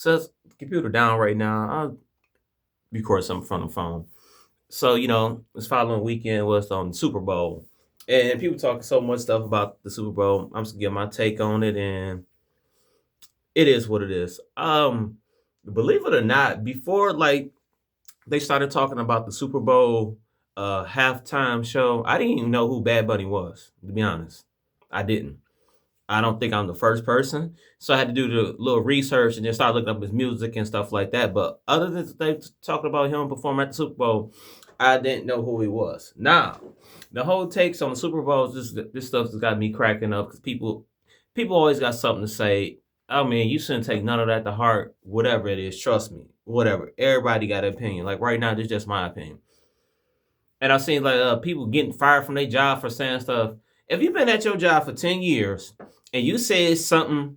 set the computer down right now. I'll record something from the phone. So, this following weekend was on the Super Bowl. And people talking so much stuff about the Super Bowl. I'm just giving my take on it, and it is what it is. Believe it or not, before like they started talking about the Super Bowl halftime show, I didn't even know who Bad Bunny was, to be honest. I didn't. I don't think I'm the first person. So I had to do the little research and then start looking up his music and stuff like that. But other than they talking about him performing at the Super Bowl, I didn't know who he was. Now, the whole takes on the Super Bowl, this stuff has got me cracking up because people always got something to say. I mean, you shouldn't take none of that to heart, whatever it is. Trust me, whatever. Everybody got an opinion. Like right now, this is just my opinion. And I've seen like people getting fired from their job for saying stuff. If you've been at your job for 10 years and you said something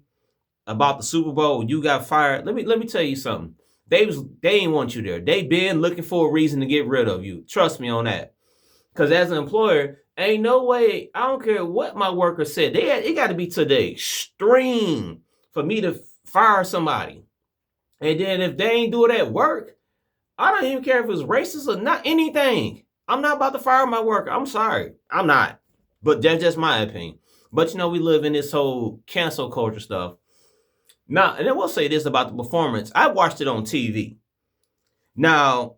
about the Super Bowl, you got fired. Let me tell you something. They ain't want you there. They been looking for a reason to get rid of you. Trust me on that. Because as an employer, ain't no way. I don't care what my worker said. It got to be to the extreme for me to fire somebody. And then if they ain't do it at work, I don't even care if it's racist or not. Anything. I'm not about to fire my worker. I'm sorry. I'm not. But that's just my opinion. But we live in this whole cancel culture stuff. Now, and I will say this about the performance. I watched it on TV. Now,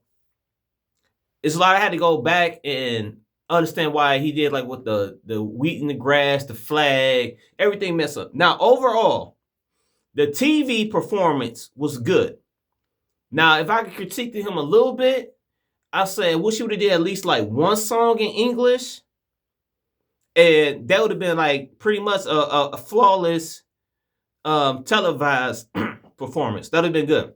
it's a lot. I had to go back and understand why he did like with the wheat in the grass, the flag, everything messed up. Now, overall, the TV performance was good. Now, if I could critique him a little bit, I say I wish he would have did at least like one song in English. And that would have been like pretty much a flawless televised performance. That would have been good.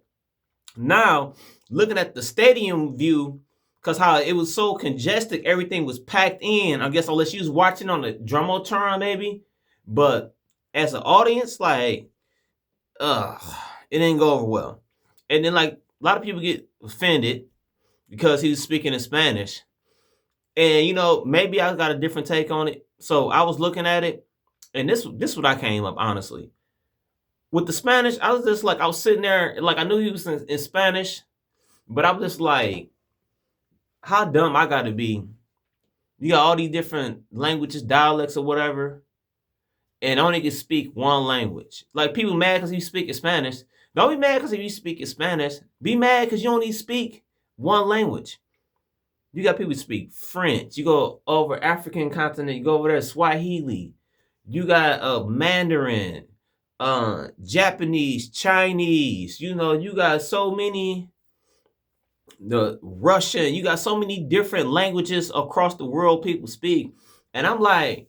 Now, looking at the stadium view, because how it was so congested, everything was packed in. I guess unless you was watching on the Drumotron maybe. But as an audience, like, it didn't go over well. And then like a lot of people get offended because he was speaking in Spanish. And maybe I got a different take on it. So I was looking at it, and this what I came up honestly. With the Spanish, I was just like I was sitting there, like I knew he was in Spanish, but I was just like, how dumb I got to be. You got all these different languages, dialects, or whatever, and only can speak one language. Like people mad because you speak in Spanish. Don't be mad because you speak in Spanish. Be mad because you only speak one language. You got people speak French. You go over African continent. You go over there Swahili. You got Mandarin, Japanese, Chinese. You got so many. The Russian. You got so many different languages across the world people speak, and I'm like,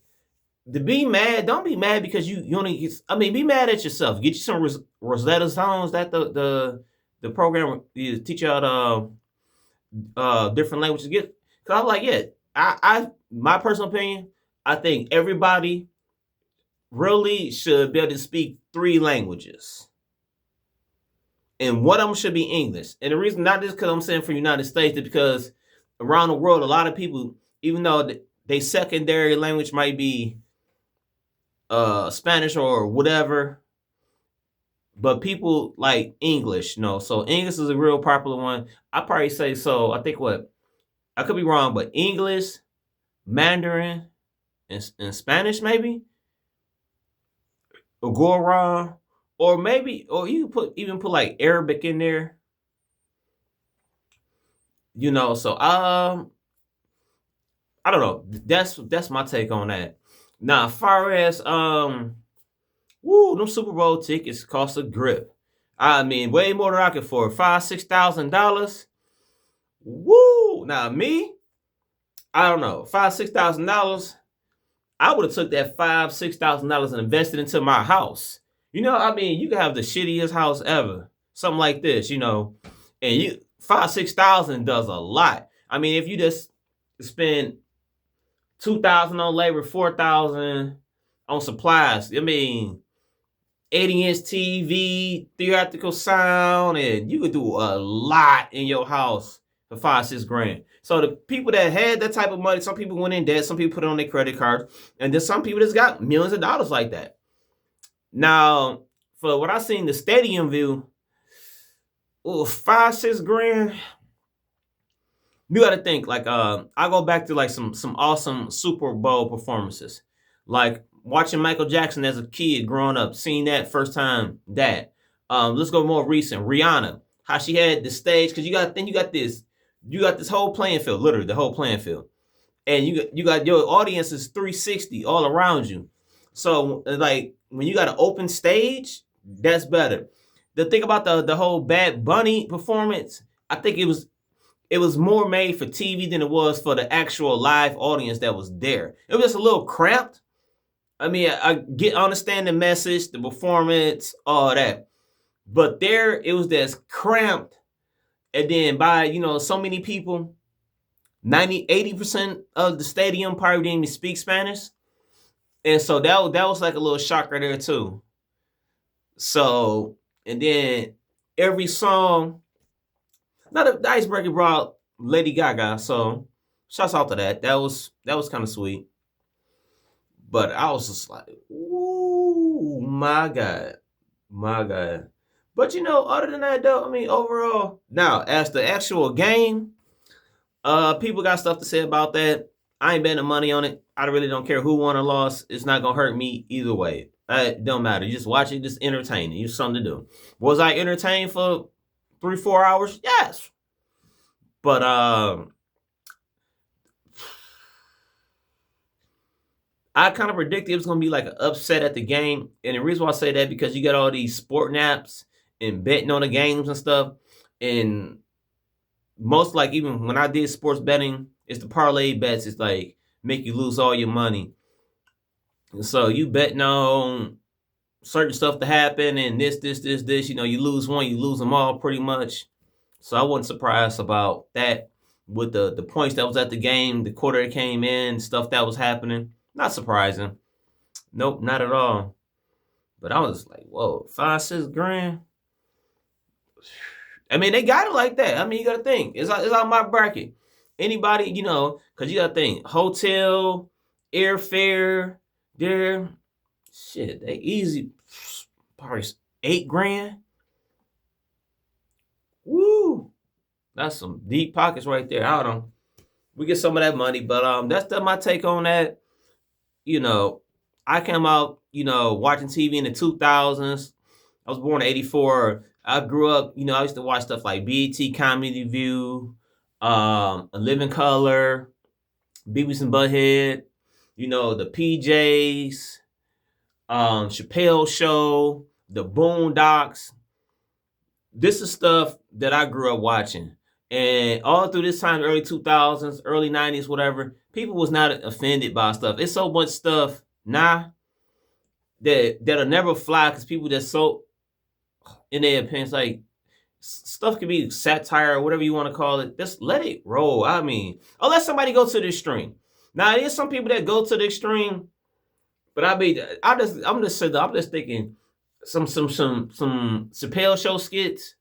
to be mad. Don't be mad because you only get. I mean, be mad at yourself. Get you some Rosetta Stones. That the program you teach you how to different languages get. Cause I'm like, yeah, I my personal opinion, I think everybody really should be able to speak 3 languages. And one of them should be English. And the reason, not just because I'm saying for United States, is because around the world, a lot of people, even though they secondary language might be Spanish or whatever, but people like English, so English is a real popular one. I probably say so. I think I could be wrong, but English, Mandarin, and Spanish maybe, or Gora, or maybe, or you even put like Arabic in there. So I don't know. That's my take on that. Now, as far as them Super Bowl tickets cost a grip. I mean, way more than I could afford. $5,000-$6,000. Woo! Now me, I don't know, $5,000-$6,000. I would have took that $5,000-$6,000 and invested into my house. I mean, you can have the shittiest house ever, something like this, and you $5,000-$6,000 does a lot. I mean, if you just spend $2,000 on labor, $4,000 on supplies, I mean, 80-inch TV, theatrical sound, and you could do a lot in your house for $5-6 grand. So the people that had that type of money, some people went in debt, some people put it on their credit cards, and then some people just got millions of dollars like that. Now, for what I seen the stadium view, Oh, 5, 6 grand. You got to think like I go back to like some awesome Super Bowl performances, like watching Michael Jackson as a kid growing up, seeing that first time. That let's go more recent. Rihanna, how she had the stage because you got this whole playing field, literally the whole playing field, and you got your audience is 360 all around you. So like when you got an open stage, that's better. The thing about the whole Bad Bunny performance, I think it was more made for TV than it was for the actual live audience that was there. It was just a little cramped. I mean, understand the message, the performance, all that. But there it was just cramped. And then by, so many people, 80% of the stadium probably didn't even speak Spanish. And so that was like a little shocker there too. So, and then every song, not the icebreaker brought Lady Gaga, so shouts out to that. That was kind of sweet. But I was just like, ooh, my God. My God. But other than that though, I mean overall, now as the actual game, people got stuff to say about that. I ain't betting money on it. I really don't care who won or lost. It's not gonna hurt me either way. It don't matter. You just watch it, just entertain it. You something to do. Was I entertained for 3, 4 hours? Yes. But I kind of predicted it was gonna be like an upset at the game, and the reason why I say that because you got all these sport apps and betting on the games and stuff, and most like even when I did sports betting, it's the parlay bets. It's like make you lose all your money, and so you betting on certain stuff to happen, and this. You lose one, you lose them all pretty much. So I wasn't surprised about that with the points that was at the game, the quarter that came in, stuff that was happening. Not surprising. Nope, not at all. But I was like, whoa, 5, 6 grand. I mean, they got it like that. I mean, you gotta think. It's out my bracket. Anybody, because you gotta think. Hotel, airfare, there. Shit, they easy. Probably 8 grand. Woo. That's some deep pockets right there. I don't know. We get some of that money, but that's my take on that. You know, I came out, watching TV in the 2000s. I was born in 84. I grew up, I used to watch stuff like BET Comedy View, A Living Color, Beavis and Butthead, the PJs, Chappelle Show, the Boondocks. This is stuff that I grew up watching. And all through this time, early 2000s, early 90s, whatever, people was not offended by stuff. It's so much stuff now that'll never fly because people just so in their opinions, like stuff can be satire or whatever you want to call it. Just let it roll. I mean, unless somebody go to the extreme. Now, there's some people that go to the extreme, but I'm just thinking some Chappelle Show skits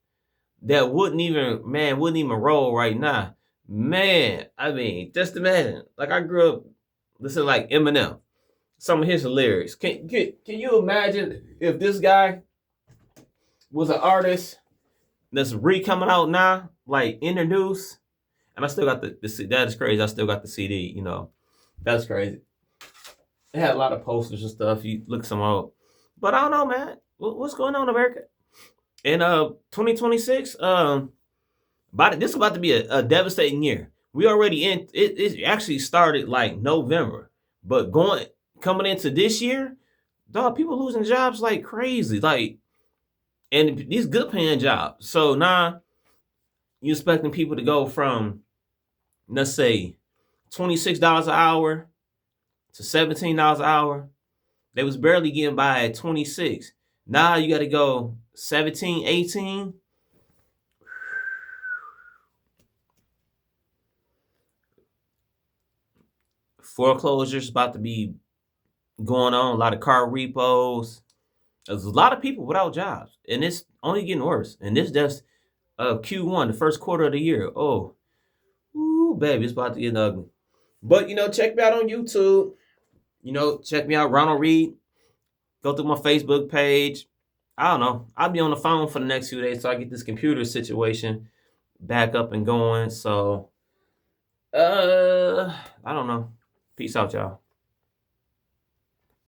that wouldn't even roll right now. Man, I mean, just imagine. Like I grew up listening like Eminem. Some of his lyrics. Can you imagine if this guy was an artist that's coming out now, like introduced, and I still got the that is crazy. I still got the CD. That's crazy. It had a lot of posters and stuff. You look some out, but I don't know, man. What's going on, America? In 2026, this is about to be a devastating year. We already in it. It actually started like November, but coming into this year, dog, people losing jobs like crazy. Like, and these good paying jobs. So now you expecting people to go from, let's say, $26 an hour to $17 an hour. They was barely getting by at 26. Now you got to go 17, 18. Foreclosures about to be going on. A lot of car repos. There's a lot of people without jobs, and it's only getting worse. And this just Q1, the first quarter of the year. Oh, ooh, baby, it's about to get ugly. But check me out on YouTube. Check me out, Ronald Reed. Go through my Facebook page. I don't know. I'll be on the phone for the next few days so I get this computer situation back up and going. So, I don't know. Peace out, y'all.